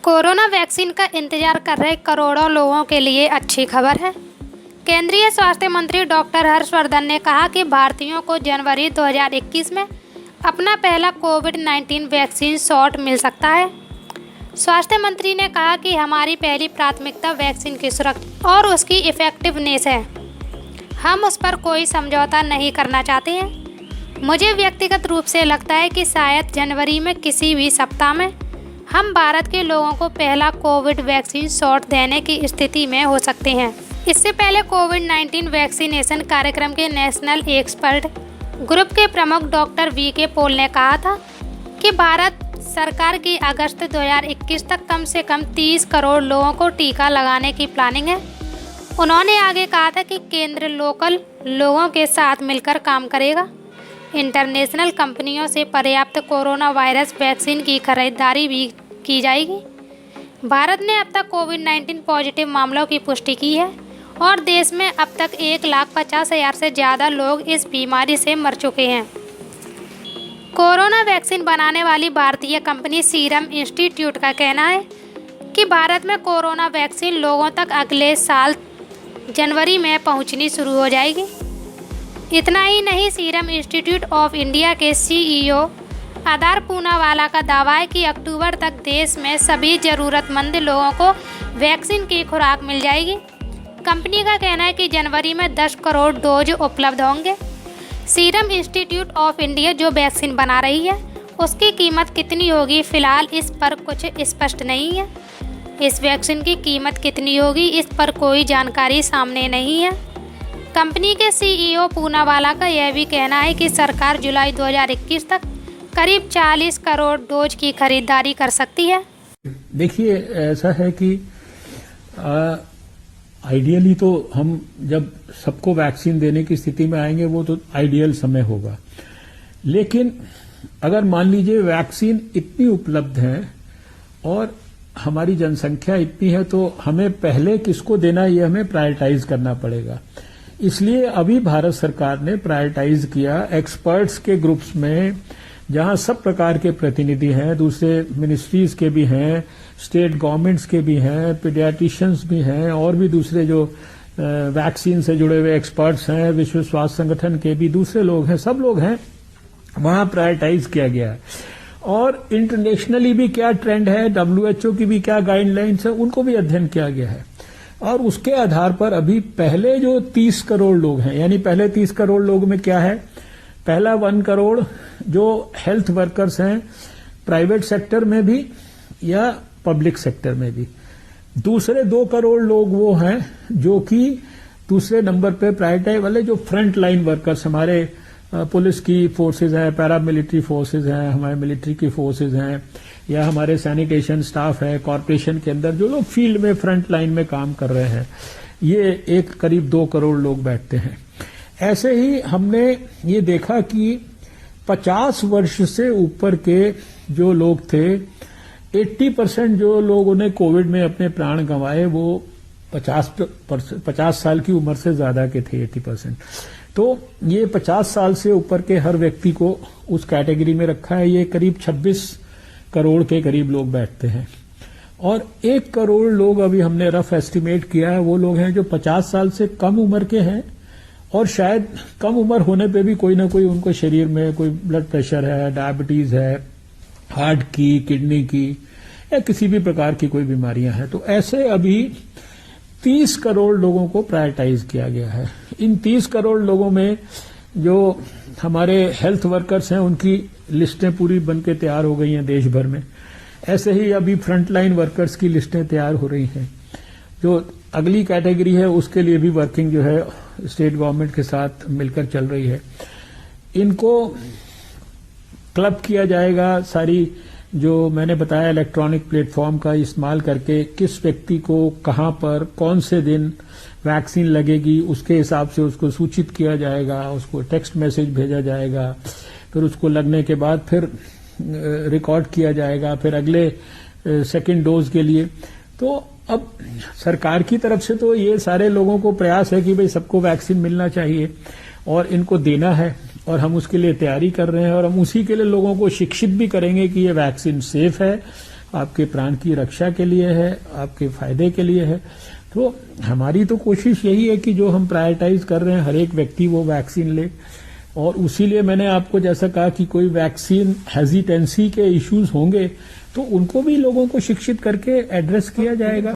Corona vaccine का इंतजार कर रहे करोड़ों लोगों के लिए अच्छी खबर है। केंद्रीय स्वास्थ्य मंत्री डॉक्टर हर्षवर्धन ने कहा कि भारतीयों को जनवरी 2021 में अपना पहला कोविड-19 वैक्सीन शॉट मिल सकता है। स्वास्थ्य मंत्री ने कहा कि हमारी पहली प्राथमिकता वैक्सीन की सुरक्षा और उसकी इफेक्टिवनेस है। हम उस पर कोई समझौता नहीं करना चाहते हैं। मुझे व्यक्तिगत रूप से लगता है कि शायद जनवरी में किसी भी सप्ताह में हम भारत के लोगों को पहला कोविड वैक्सीन शॉट देने की स्थिति में हो सकते हैं। इससे पहले कोविड-19 वैक्सीनेशन कार्यक्रम के नेशनल एक्सपर्ट ग्रुप के प्रमुख डॉक्टर वी.के. पॉल ने कहा था कि भारत सरकार की अगस्त 2021 तक कम से कम 30 करोड़ लोगों को टीका लगाने की प्लानिंग है। उन्होंने आगे कहा था कि केंद्र लोकल लोगों के साथ मिलकर काम करेगा। इंटरनेशनल कंपनियों से पर्याप्त कोरोना वायरस वैक्सीन की खरीदारी भी की जाएगी। भारत ने अब तक कोविड-19 पॉजिटिव मामलों की पुष्टि की है और देश में अब तक 1,50,000 से ज़्यादा लोग इस बीमारी से मर चुके हैं। कोरोना वैक्सीन बनाने वाली भारतीय कंपनी सीरम इंस्टीट्यूट का कहना है कि भारत में कोरोना वैक्सीन लोगों तक अगले साल जनवरी में पहुंचनी शुरू हो जाएगी। इतना ही नहीं, सीरम इंस्टीट्यूट ऑफ इंडिया के CEO आधार पूनावाला का दावा है कि अक्टूबर तक देश में सभी ज़रूरतमंद लोगों को वैक्सीन की खुराक मिल जाएगी। कंपनी का कहना है कि जनवरी में 10 करोड़ डोज उपलब्ध होंगे। सीरम इंस्टीट्यूट ऑफ इंडिया जो वैक्सीन बना रही है उसकी कीमत कितनी होगी, फिलहाल इस पर कुछ स्पष्ट नहीं है। इस वैक्सीन की कीमत कितनी होगी, इस पर कोई जानकारी सामने नहीं है। कंपनी के CEO पूनावाला का यह भी कहना है कि सरकार जुलाई 2021 तक करीब 40 करोड़ डोज की खरीदारी कर सकती है। देखिए, ऐसा है कि आइडियली तो हम जब सबको वैक्सीन देने की स्थिति में आएंगे वो तो आइडियल समय होगा, लेकिन अगर मान लीजिए वैक्सीन इतनी उपलब्ध है और हमारी जनसंख्या इतनी है तो हमें पहले किसको देना ये हमें प्रायोरिटाइज करना पड़ेगा। इसलिए अभी भारत सरकार ने प्रायोरिटाइज किया एक्सपर्ट्स के ग्रुप्स में, जहां सब प्रकार के प्रतिनिधि हैं, दूसरे मिनिस्ट्रीज के भी हैं, स्टेट गवर्नमेंट्स के भी हैं, पीडियाट्रिशियंस भी हैं और भी दूसरे जो वैक्सीन से जुड़े हुए एक्सपर्ट्स हैं, विश्व स्वास्थ्य संगठन के भी दूसरे लोग हैं, सब लोग हैं, वहां प्रायोरिटाइज किया गया है। और इंटरनेशनली भी क्या ट्रेंड है, WHO की भी क्या गाइडलाइंस है, उनको भी अध्ययन किया गया है। और उसके आधार पर अभी पहले जो 30 करोड़ लोग हैं, यानी पहले 30 करोड़ लोग में क्या है, पहला 1 करोड़ जो हेल्थ वर्कर्स हैं प्राइवेट सेक्टर में भी या पब्लिक सेक्टर में भी, दूसरे 2 करोड़ लोग वो हैं जो कि दूसरे नंबर पे प्रायोरिटी वाले जो फ्रंट लाइन वर्कर्स, हमारे पुलिस की फोर्सेज हैं, पैरामिलिट्री फोर्सेज हैं, हमारे मिलिट्री की फोर्सेज हैं, या हमारे सैनिटेशन स्टाफ है, कॉर्पोरेशन के अंदर जो लोग फील्ड में फ्रंट लाइन में काम कर रहे हैं, ये एक करीब 2 करोड़ लोग बैठते हैं। ऐसे ही हमने ये देखा कि 50 वर्ष से ऊपर के जो लोग थे, 80% जो लोगों ने कोविड में अपने प्राण गंवाए वो 50 साल की उम्र से ज्यादा के थे, 80%। तो ये 50 साल से ऊपर के हर व्यक्ति को उस कैटेगरी में रखा है। ये करीब 26 करोड़ के करीब लोग बैठते हैं और 1 करोड़ लोग अभी हमने रफ एस्टिमेट किया है, वो लोग हैं जो 50 साल से कम उम्र के हैं और शायद कम उम्र होने पे भी कोई ना कोई उनको शरीर में कोई ब्लड प्रेशर है, डायबिटीज है, हार्ट की, किडनी की या किसी भी प्रकार की कोई बीमारियां हैं। तो ऐसे अभी 30 करोड़ लोगों को प्रायोरिटाइज किया गया है। इन 30 करोड़ लोगों में जो हमारे हेल्थ वर्कर्स हैं उनकी लिस्टें पूरी बनके तैयार हो गई हैं देश भर में। ऐसे ही अभी फ्रंटलाइन वर्कर्स की लिस्टें तैयार हो रही हैं। जो अगली कैटेगरी है उसके लिए भी वर्किंग जो है स्टेट गवर्नमेंट के साथ मिलकर चल रही है। इनको क्लब किया जाएगा, सारी जो मैंने बताया इलेक्ट्रॉनिक प्लेटफॉर्म का इस्तेमाल करके किस व्यक्ति को कहां पर कौन से दिन वैक्सीन लगेगी उसके हिसाब से उसको सूचित किया जाएगा, उसको टेक्स्ट मैसेज भेजा जाएगा, फिर उसको लगने के बाद फिर रिकॉर्ड किया जाएगा, फिर अगले सेकेंड डोज के लिए। तो अब सरकार की तरफ से तो ये सारे लोगों को प्रयास है कि भाई सबको वैक्सीन मिलना चाहिए और इनको देना है और हम उसके लिए तैयारी कर रहे हैं और हम उसी के लिए लोगों को शिक्षित भी करेंगे कि ये वैक्सीन सेफ है आपके प्राण की रक्षा के लिए है, आपके फायदे के लिए है। तो हमारी तो कोशिश यही है कि जो हम प्रायोरिटाइज कर रहे हैं हर एक व्यक्ति वो वैक्सीन ले, और उसीलिए मैंने आपको जैसा कहा कि कोई वैक्सीन हेजिटेंसी के इश्यूज होंगे तो उनको भी लोगों को शिक्षित करके एड्रेस किया जाएगा।